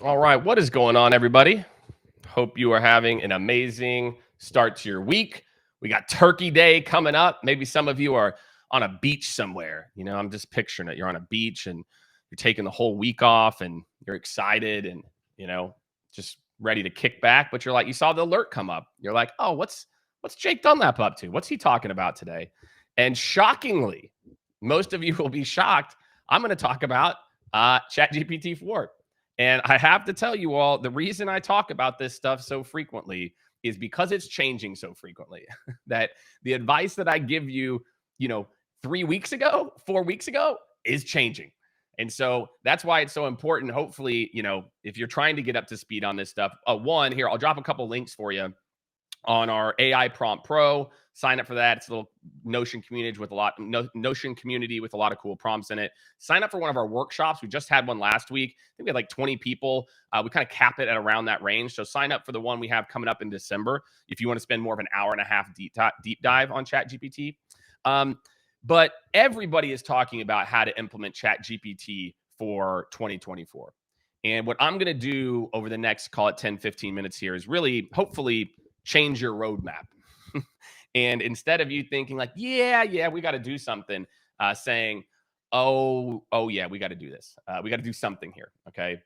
All right, what is going on, everybody? Hope you are having an amazing start to your week. We got Turkey Day coming up. Maybe some of you are on a beach somewhere. I'm just picturing it. You're on a beach and you're taking the whole week off and you're excited and, you know, just ready to kick back. But you're like, you saw the alert come up. You're like, oh, what's Jake Dunlap up to? What's he talking about today? And shockingly, most of you will be shocked. I'm going to talk about ChatGPT 4. And I have to tell you all, the reason I talk about this stuff so frequently is because it's changing so frequently that the advice that I give you, 3 weeks ago, 4 weeks ago is changing. And so that's why it's so important. Hopefully, if you're trying to get up to speed on this stuff, here, I'll drop a couple links for you on our AI Prompt Pro. Sign up for that. It's a little Notion community with a lot of cool prompts in it. Sign up for one of our workshops. We just had one last week. I think we had like 20 people. We kind of cap it at around that range. So sign up for the one we have coming up in December if you want to spend more of an hour and a half deep dive on ChatGPT. But everybody is talking about how to implement ChatGPT for 2024. And what I'm going to do over the next, call it 10, 15 minutes here is really, hopefully, change your roadmap. And instead of you thinking like, yeah, we got to do something, saying, oh yeah, we got to do this. We got to do something here. Okay.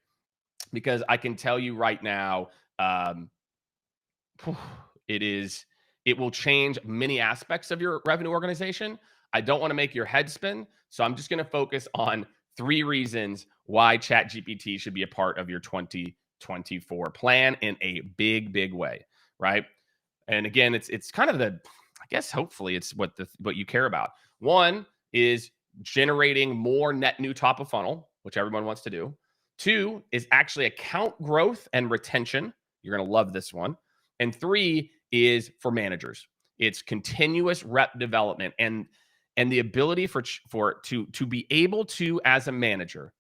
Because I can tell you right now, it will change many aspects of your revenue organization. I don't want to make your head spin. So I'm just going to focus on 3 reasons why ChatGPT should be a part of your 2024 plan in a big way. Right. And again, it's kind of hopefully it's what you care about. One is generating more net new top of funnel, which everyone wants to do. 2 is actually account growth and retention. You're going to love this one. And 3 is for managers. It's continuous rep development and the ability to be able to, as a manager,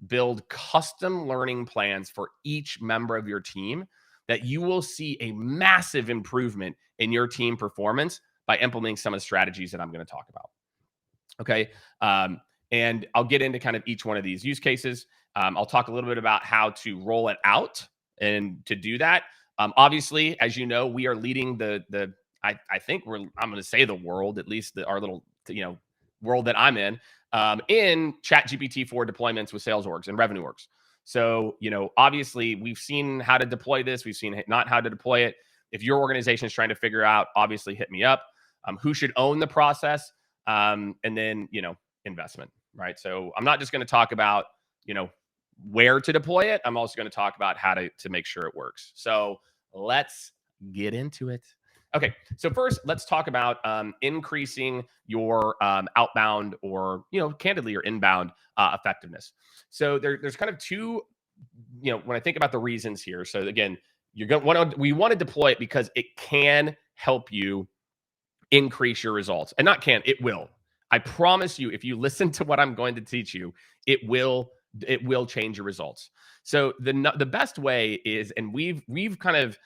build custom learning plans for each member of your team that you will see a massive improvement in your team performance by implementing some of the strategies that I'm going to talk about. Okay. And I'll get into kind of each one of these use cases. I'll talk a little bit about how to roll it out. And to do that, obviously, as you know, we are leading I'm going to say the world, at least our little, world that I'm in ChatGPT 4 deployments with sales orgs and revenue orgs. So, obviously we've seen how to deploy this. We've seen not how to deploy it. If your organization is trying to figure out, obviously hit me up. Who should own the process? And then, investment, right? So I'm not just going to talk about, where to deploy it. I'm also going to talk about how to make sure it works. So let's get into it. Okay, so first, let's talk about increasing your outbound or, candidly, your inbound effectiveness. So there's kind of 2, when I think about the reasons here. So again, we want to deploy it because it can help you increase your results. And it will. I promise you, if you listen to what I'm going to teach you, it will change your results. So the best way is, and we've kind of,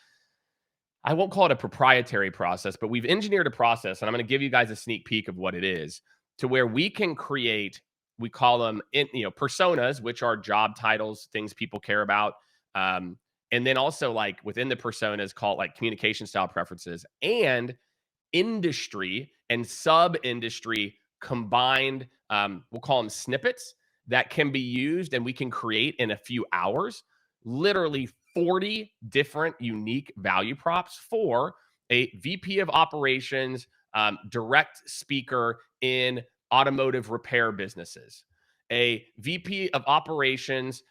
I won't call it a proprietary process, but we've engineered a process, and I'm going to give you guys a sneak peek of what it is, to where we can create, we call them personas, which are job titles, things people care about. And then also, like, within the personas, call it like communication style preferences, and industry and sub-industry combined, we'll call them snippets that can be used, and we can create in a few hours, literally 40 different unique value props for a VP of operations, direct speaker in automotive repair businesses, a VP of operations,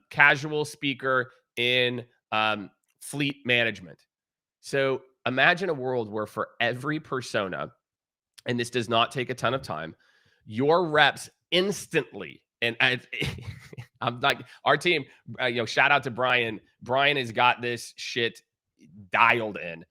casual speaker in fleet management. So imagine a world where for every persona, and this does not take a ton of time, your reps instantly, and I'm like, our team, shout out to Brian. Brian has got this shit dialed in.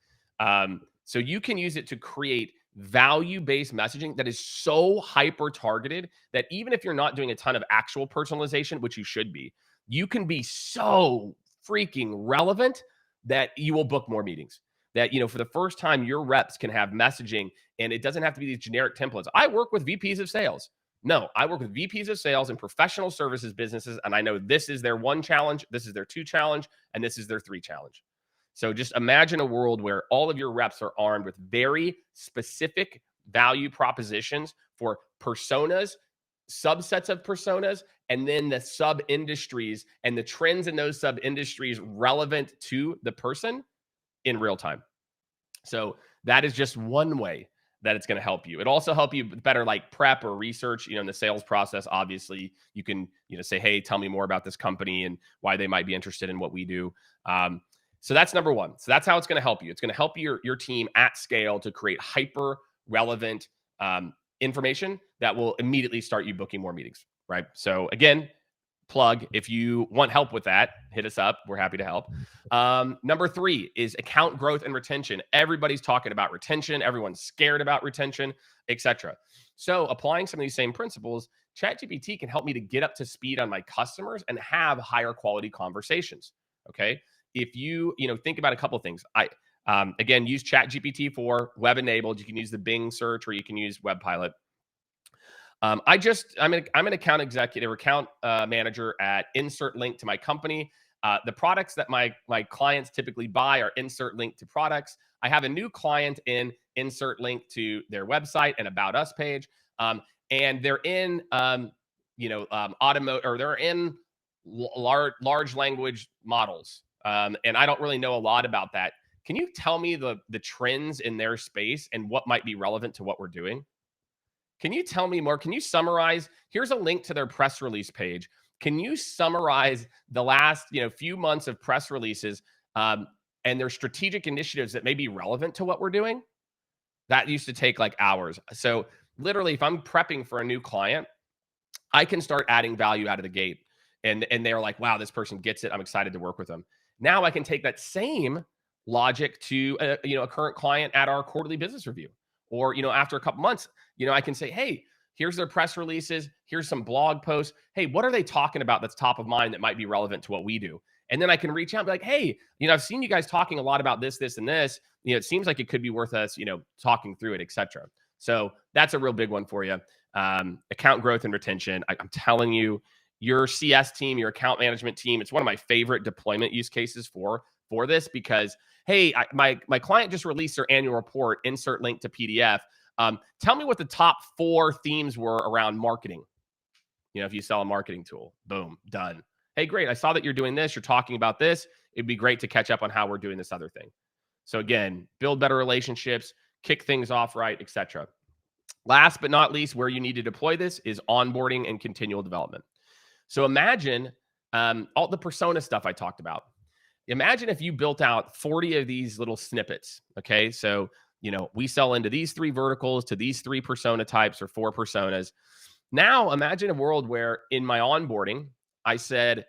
So you can use it to create value-based messaging that is so hyper-targeted that even if you're not doing a ton of actual personalization, which you should be, you can be so freaking relevant that you will book more meetings. That, for the first time, your reps can have messaging, and it doesn't have to be these generic templates. I work with VPs of sales. No, I work with VPs of sales and professional services businesses, and I know this is their 1 challenge, this is their 2 challenge, and this is their 3 challenge. So just imagine a world where all of your reps are armed with very specific value propositions for personas, subsets of personas, and then the sub industries and the trends in those sub industries relevant to the person in real time. So that is just one way that it's going to help you. It also help you better like prep or research, in the sales process. Obviously, you can, say, hey, tell me more about this company and why they might be interested in what we do. So that's number one. So that's how it's going to help you. It's going to help your team at scale to create hyper relevant information that will immediately start you booking more meetings, right? So again, plug. If you want help with that, hit us up. We're happy to help. Number 3 is account growth and retention. Everybody's talking about retention. Everyone's scared about retention, etc. So applying some of these same principles, ChatGPT can help me to get up to speed on my customers and have higher quality conversations. Okay. If you, think about a couple of things. Again, use ChatGPT for web enabled. You can use the Bing search or you can use Web Pilot. I'm an account executive, account manager at Insert Link to my company. The products that my clients typically buy are Insert Link to products. I have a new client in Insert Link to their website and About Us page, and they're in automotive, or they're in large language models, and I don't really know a lot about that. Can you tell me the trends in their space and what might be relevant to what we're doing? Can you tell me more? Can you summarize? Here's a link to their press release page. Can you summarize the last few months of press releases and their strategic initiatives that may be relevant to what we're doing? That used to take like hours. So literally, if I'm prepping for a new client, I can start adding value out of the gate. And they're like, wow, this person gets it. I'm excited to work with them. Now I can take that same logic to a current client at our quarterly business review. Or, after a couple months, I can say, hey, here's their press releases. Here's some blog posts. Hey, what are they talking about that's top of mind that might be relevant to what we do? And then I can reach out and be like, hey, I've seen you guys talking a lot about this, this, and this. It seems like it could be worth us, talking through it, etc. So that's a real big one for you. Account growth and retention. I'm telling you, your CS team, your account management team, it's one of my favorite deployment use cases for this because, hey, my client just released their annual report, Insert Link to PDF. Tell me what the top 4 themes were around marketing. If you sell a marketing tool, boom, done. Hey, great. I saw that you're doing this. You're talking about this. It'd be great to catch up on how we're doing this other thing. So again, build better relationships, kick things off right, etc. Last but not least, where you need to deploy this is onboarding and continual development. So imagine all the persona stuff I talked about. Imagine if you built out 40 of these little snippets. Okay. So, we sell into these 3 verticals to these 3 persona types or 4 personas. Now imagine a world where in my onboarding, I said,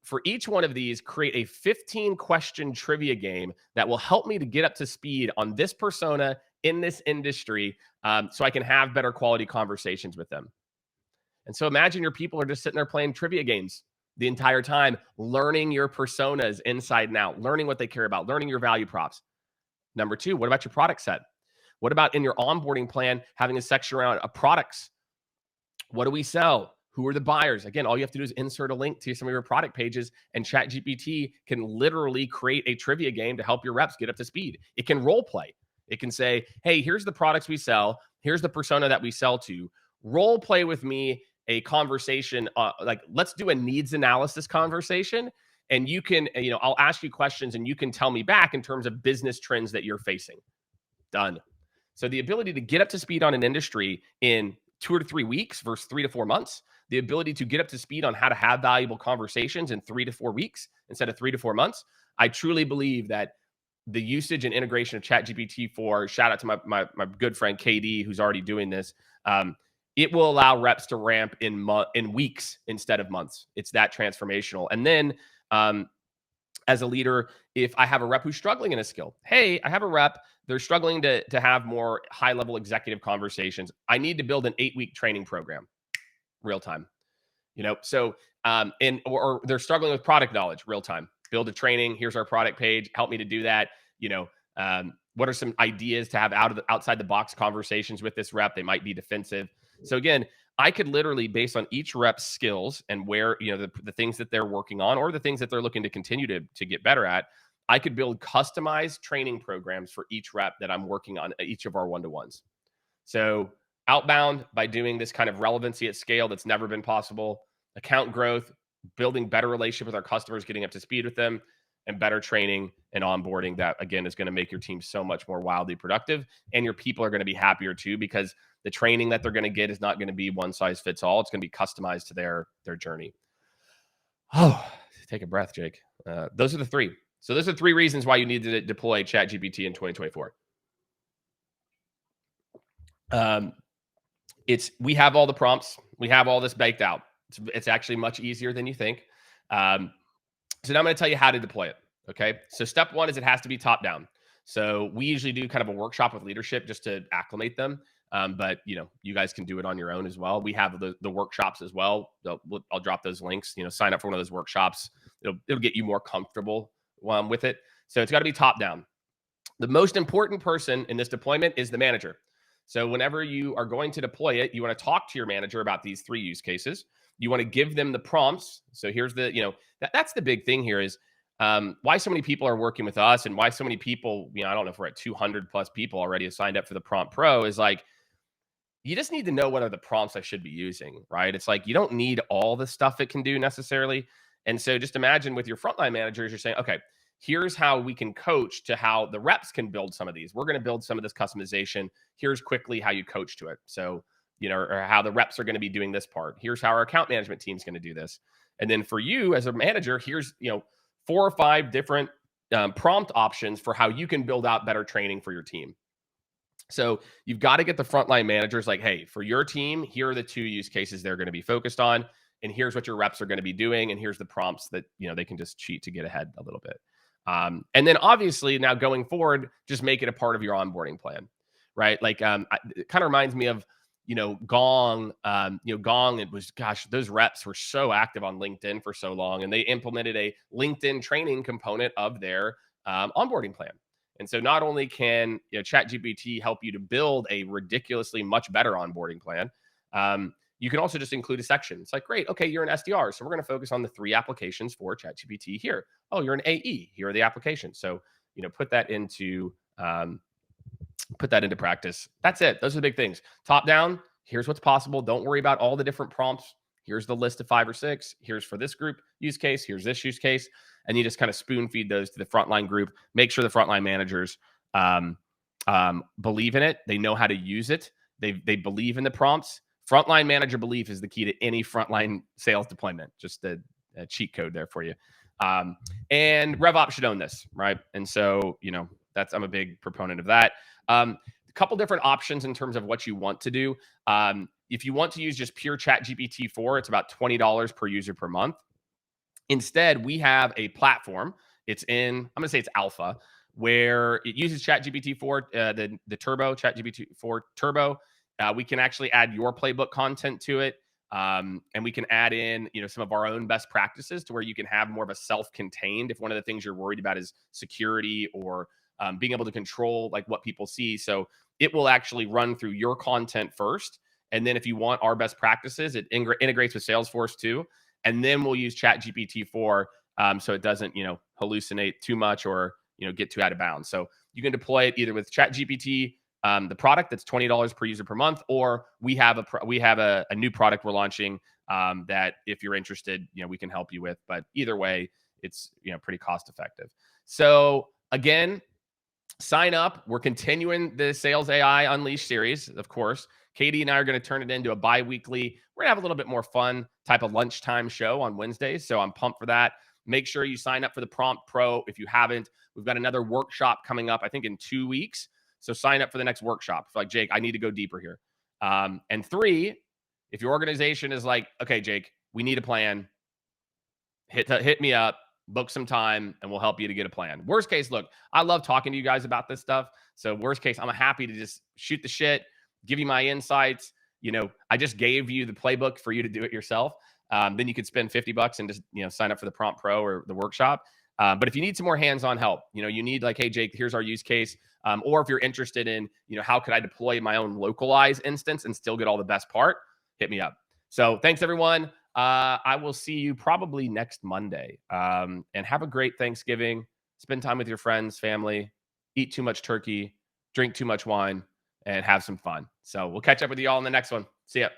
for each one of these, create a 15-question trivia game that will help me to get up to speed on this persona in this industry so I can have better quality conversations with them. And so imagine your people are just sitting there playing trivia games the entire time, learning your personas inside and out, learning what they care about, learning your value props. Number 2, what about your product set? What about in your onboarding plan, having a section around products? What do we sell? Who are the buyers? Again, all you have to do is insert a link to some of your product pages, and ChatGPT can literally create a trivia game to help your reps get up to speed. It can role play. It can say, hey, here's the products we sell. Here's the persona that we sell to. Role play with me a conversation, like let's do a needs analysis conversation. And you can, I'll ask you questions and you can tell me back in terms of business trends that you're facing. Done. So the ability to get up to speed on an industry in 2 to 3 weeks versus 3 to 4 months, the ability to get up to speed on how to have valuable conversations in 3 to 4 weeks instead of 3 to 4 months. I truly believe that the usage and integration of ChatGPT shout out to my good friend KD, who's already doing this. It will allow reps to ramp in weeks instead of months. It's that transformational. And then as a leader, if I have a rep who's struggling in a skill, hey, I have a rep, they're struggling to have more high-level executive conversations. I need to build an 8-week training program, real time. So or they're struggling with product knowledge, real time. Build a training. Here's our product page. Help me to do that. What are some ideas to have outside the box conversations with this rep? They might be defensive. So again, I could literally, based on each rep's skills and where, the things that they're working on or the things that they're looking to continue to get better at, I could build customized training programs for each rep that I'm working on at each of our one-to-ones. So outbound, by doing this kind of relevancy at scale that's never been possible, account growth, building better relationship with our customers, getting up to speed with them, and better training and onboarding that, again, is going to make your team so much more wildly productive. And your people are going to be happier too, because the training that they're going to get is not going to be one size fits all. It's going to be customized to their journey. Oh, take a breath, Jake. Those are the three. So those are three reasons why you need to deploy ChatGPT in 2024. We have all the prompts. We have all this baked out. It's actually much easier than you think. So now I'm going to tell you how to deploy it. Okay. So step one is it has to be top down. So we usually do kind of a workshop with leadership just to acclimate them. But you guys can do it on your own as well. We have the workshops as well. I'll drop those links. Sign up for one of those workshops. It'll get you more comfortable with it. So it's got to be top down. The most important person in this deployment is the manager. So whenever you are going to deploy it, you want to talk to your manager about these three use cases. You want to give them the prompts. So here's that's the big thing here is why so many people are working with us, and why so many people, I don't know if we're at 200 plus people already signed up for the Prompt Pro, is like, you just need to know what are the prompts I should be using, right? It's like, you don't need all the stuff it can do necessarily. And so just imagine with your frontline managers, you're saying, okay, here's how we can coach to how the reps can build some of these. We're going to build some of this customization. Here's quickly how you coach to it. So, or how the reps are going to be doing this part. Here's how our account management team is going to do this. And then for you as a manager, here's, 4 or 5 different prompt options for how you can build out better training for your team. So you've got to get the frontline managers like, hey, for your team, here are the 2 use cases they're going to be focused on. And here's what your reps are going to be doing. And here's the prompts that, they can just cheat to get ahead a little bit. And then obviously now going forward, just make it a part of your onboarding plan, right? Like it kind of reminds me of, Gong. Gong, it was, gosh, those reps were so active on LinkedIn for so long, and they implemented a LinkedIn training component of their onboarding plan. And so not only can ChatGPT help you to build a ridiculously much better onboarding plan, you can also just include a section. It's like, great, okay, you're an SDR, so we're going to focus on the 3 applications for ChatGPT here. Oh, you're an AE, here are the applications. So put that into practice. That's it. Those are the big things. Top down, here's what's possible. Don't worry about all the different prompts. Here's the list of 5 or 6. Here's for this group use case. Here's this use case. And you just kind of spoon feed those to the frontline group. Make sure the frontline managers believe in it. They know how to use it. They believe in the prompts. Frontline manager belief is the key to any frontline sales deployment. Just a cheat code there for you. And RevOps should own this, right? And so, I'm a big proponent of that. A couple different options in terms of what you want to do. If you want to use just pure ChatGPT 4, it's about $20 per user per month. Instead, we have a platform. I'm going to say it's alpha, where it uses ChatGPT 4, the Turbo, ChatGPT 4 Turbo. We can actually add your playbook content to it. And we can add in, some of our own best practices to where you can have more of a self-contained, if one of the things you're worried about is security or being able to control like what people see. So it will actually run through your content first. And then if you want our best practices, it integrates with Salesforce too. And then we'll use ChatGPT 4 so it doesn't, hallucinate too much or, get too out of bounds. So you can deploy it either with ChatGPT, the product that's $20 per user per month, or we have a new product we're launching that if you're interested, we can help you with. But either way, it's pretty cost effective. So again, sign up. We're continuing the Sales AI Unleashed series, of course. Katie and I are going to turn it into a bi-weekly. We're going to have a little bit more fun type of lunchtime show on Wednesdays. So I'm pumped for that. Make sure you sign up for the Prompt Pro if you haven't. We've got another workshop coming up, I think in 2 weeks. So sign up for the next workshop. Like, Jake, I need to go deeper here. And 3, if your organization is like, okay, Jake, we need a plan, hit me up, book some time, and we'll help you to get a plan. Worst case, look, I love talking to you guys about this stuff. So worst case, I'm happy to just shoot the shit, give you my insights. I just gave you the playbook for you to do it yourself. Then you could spend $50 and just, sign up for the Prompt Pro or the workshop. But if you need some more hands-on help, you need like, hey, Jake, here's our use case. Or if you're interested in, how could I deploy my own localized instance and still get all the best part? hit me up. So thanks, everyone. I will see you probably next Monday. And have a great Thanksgiving. Spend time with your friends, family, eat too much turkey, drink too much wine, and have some fun. So we'll catch up with you all in the next one. See ya.